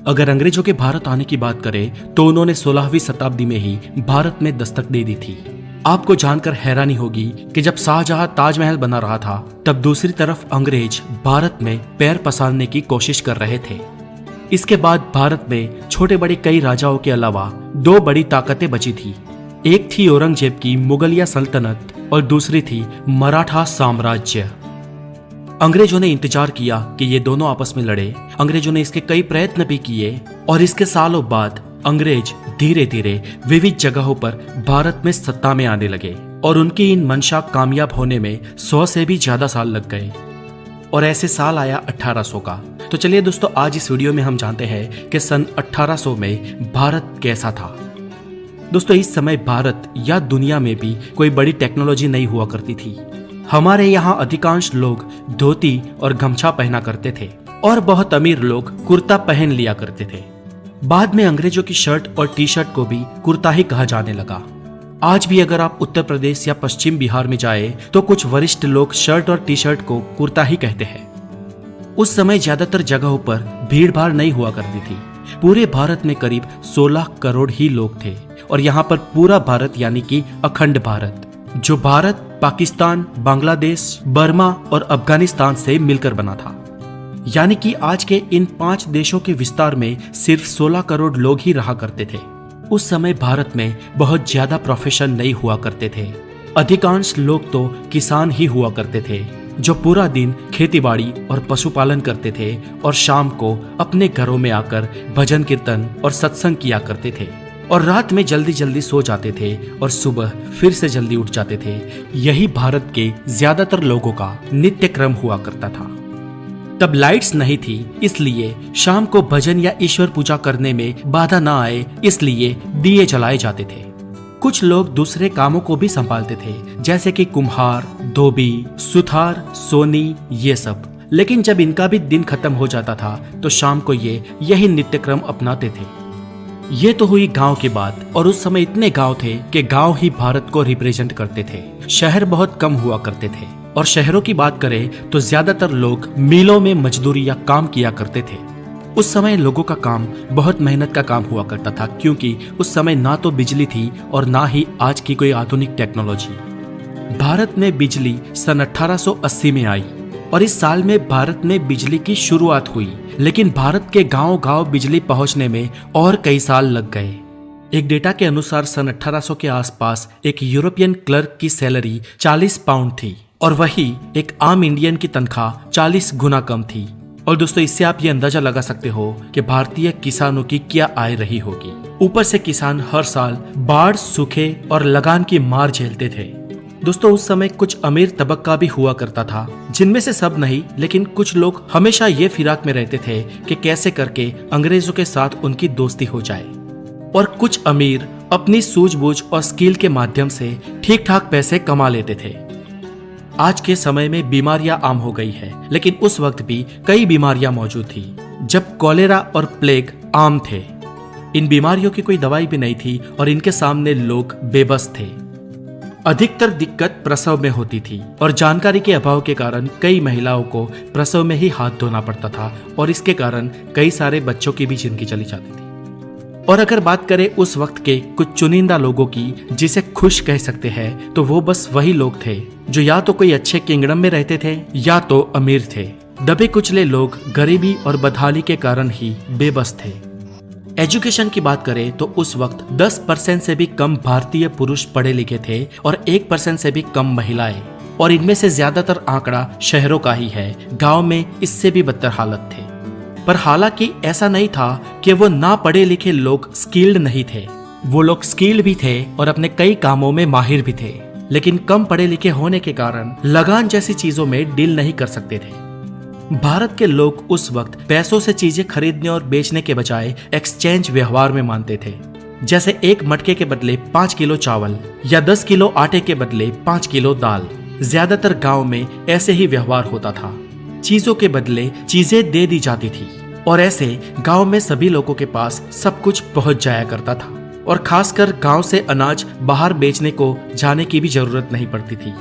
अगर अंग्रेजों के भारत आने की बात करें तो उन्होंने 16वीं शताब्दी में ही भारत में दस्तक दे दी थी। आपको जानकर हैरानी होगी कि जब शाहजहां ताजमहल बना रहा था तब दूसरी तरफ अंग्रेज भारत में पैर पसारने की कोशिश कर रहे थे। इसके बाद भारत में छोटे बड़े कई राजाओं के अलावा दो बड़ी ताकतें बची थी। एक थी औरंगजेब की मुगलिया सल्तनत और दूसरी थी मराठा साम्राज्य। अंग्रेजों ने इंतजार किया कि ये दोनों आपस में लड़े। अंग्रेजों ने इसके कई प्रयत्न भी किए और इसके सालों बाद अंग्रेज धीरे धीरे विविध जगहों पर भारत में सत्ता में आने लगे और उनकी इन मंशा कामयाब होने में 100 से भी ज्यादा साल लग गए और ऐसे साल आया 1800 का। तो चलिए दोस्तों, आज इस वीडियो में हम जानते हैं कि सन 1800 में भारत कैसा था। दोस्तों, इस समय भारत या दुनिया में भी कोई बड़ी टेक्नोलॉजी नहीं हुआ करती थी। हमारे यहाँ अधिकांश लोग धोती और गमछा पहना करते थे और बहुत अमीर लोग कुर्ता पहन लिया करते थे। बाद में अंग्रेजों की शर्ट और टी शर्ट को भी कुर्ता ही कहा जाने लगा। आज भी अगर आप उत्तर प्रदेश या पश्चिम बिहार में जाए तो कुछ वरिष्ठ लोग शर्ट और टी शर्ट को कुर्ता ही कहते हैं। उस समय ज्यादातर जगहों पर भीड़ भाड़ नहीं हुआ करती थी। पूरे भारत में करीब 16 करोड़ ही लोग थे और यहाँ पर पूरा भारत यानी कि अखंड भारत, जो भारत पाकिस्तान, बांग्लादेश, बर्मा और अफगानिस्तान से मिलकर बना था। यानी कि आज के इन 5 देशों के विस्तार में सिर्फ 16 करोड़ लोग ही रहा करते थे। उस समय भारत में बहुत ज्यादा प्रोफेशन नहीं हुआ करते थे। अधिकांश लोग तो किसान ही हुआ करते थे जो पूरा दिन खेतीबाड़ी और पशुपालन करते थे और शाम को अपने घरों में आकर भजन कीर्तन और सत्संग किया करते थे और रात में जल्दी जल्दी सो जाते थे और सुबह फिर से जल्दी उठ जाते थे। यही भारत के ज्यादातर लोगों का नित्य क्रम हुआ करता था। तब लाइट्स नहीं थी, इसलिए शाम को भजन या ईश्वर पूजा करने में बाधा ना आए इसलिए दिए जलाए जाते थे। कुछ लोग दूसरे कामों को भी संभालते थे, जैसे कि कुम्हार, धोबी, सुथार, सोनी, ये सब। लेकिन जब इनका भी दिन खत्म हो जाता था तो शाम को ये यही नित्य क्रम अपनाते थे। ये तो हुई गांव की बात, और उस समय इतने गांव थे कि गांव ही भारत को रिप्रेजेंट करते थे। शहर बहुत कम हुआ करते थे और शहरों की बात करें तो ज्यादातर लोग मिलों में मजदूरी या काम किया करते थे। उस समय लोगों का काम बहुत मेहनत का काम हुआ करता था, क्योंकि उस समय ना तो बिजली थी और ना ही आज की कोई आधुनिक टेक्नोलॉजी। भारत में बिजली सन 1880 में आई और इस साल में भारत में बिजली की शुरुआत हुई, लेकिन भारत के गांव-गांव बिजली पहुंचने में और कई साल लग गए। एक डेटा के अनुसार सन 1800 के आसपास एक यूरोपियन क्लर्क की सैलरी 40 पाउंड थी और वही एक आम इंडियन की तनख्वाह 40 गुना कम थी। और दोस्तों, इससे आप ये अंदाजा लगा सकते हो कि भारतीय किसानों की क्या आय रही होगी। ऊपर से किसान हर साल बाढ़, सूखे और लगान की मार झेलते थे। दोस्तों, उस समय कुछ अमीर तबक्का भी हुआ करता था, जिनमें से सब नहीं, लेकिन कुछ लोग हमेशा ये फिराक में रहते थे कि कैसे करके अंग्रेजों के साथ उनकी दोस्ती हो जाए। और कुछ अमीर अपनी सूझबूझ और स्किल के माध्यम से ठीक ठाक पैसे कमा लेते थे। आज के समय में बीमारियां आम हो गई है, लेकिन उस वक्त भी कई बीमारियां मौजूद थी जब कॉलेरा और प्लेग आम थे। इन बीमारियों की कोई दवाई भी नहीं थी और इनके सामने लोग बेबस थे। अधिकतर दिक्कत प्रसव में होती थी और जानकारी के अभाव के कारण कई महिलाओं को प्रसव में ही हाथ धोना पड़ता था और इसके कारण कई सारे बच्चों की भी जिंदगी चली जाती थी। और अगर बात करें उस वक्त के कुछ चुनिंदा लोगों की जिसे खुश कह सकते हैं, तो वो बस वही लोग थे जो या तो कोई अच्छे किंगडम में रहते थे या तो अमीर थे। दबे कुचले लोग गरीबी और बदहाली के कारण ही बेबस थे। एजुकेशन की बात करें तो उस वक्त 10% से भी कम भारतीय पुरुष पढ़े लिखे थे और 1% से भी कम महिलाएं, और इनमें से ज्यादातर आंकड़ा शहरों का ही है। गांव में इससे भी बदतर हालत थे। पर हालांकि ऐसा नहीं था कि वो ना पढ़े लिखे लोग स्किल्ड नहीं थे। वो लोग स्किल्ड भी थे और अपने कई कामों में माहिर भी थे, लेकिन कम पढ़े लिखे होने के कारण लगान जैसी चीजों में डील नहीं कर सकते थे। भारत के लोग उस वक्त पैसों से चीजें खरीदने और बेचने के बजाय एक्सचेंज व्यवहार में मानते थे। जैसे एक मटके के बदले 5 किलो चावल या 10 किलो आटे के बदले 5 किलो दाल। ज्यादातर गांव में ऐसे ही व्यवहार होता था। चीजों के बदले चीजें दे दी जाती थी और ऐसे गांव में सभी लोगों के पास सब कुछ पहुंच जाया करता था और खासकर गांव से अनाज बाहर बेचने को जाने की भी जरूरत नहीं पड़ती थी।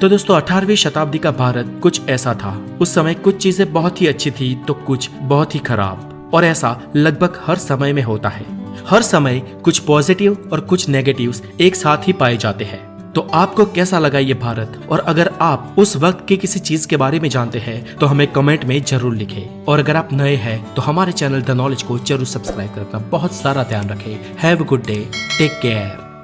तो दोस्तों, 18वीं शताब्दी का भारत कुछ ऐसा था। उस समय कुछ चीजें बहुत ही अच्छी थी तो कुछ बहुत ही खराब। और ऐसा लगभग हर समय में होता है। हर समय कुछ पॉजिटिव और कुछ नेगेटिव्स एक साथ ही पाए जाते हैं। तो आपको कैसा लगा ये भारत, और अगर आप उस वक्त की किसी चीज के बारे में जानते हैं तो हमें कमेंट में जरूर लिखें। और अगर आप नए हैं तो हमारे चैनल द नॉलेज को जरूर सब्सक्राइब करना बहुत सारा ध्यान रखें। Have a good day, take care.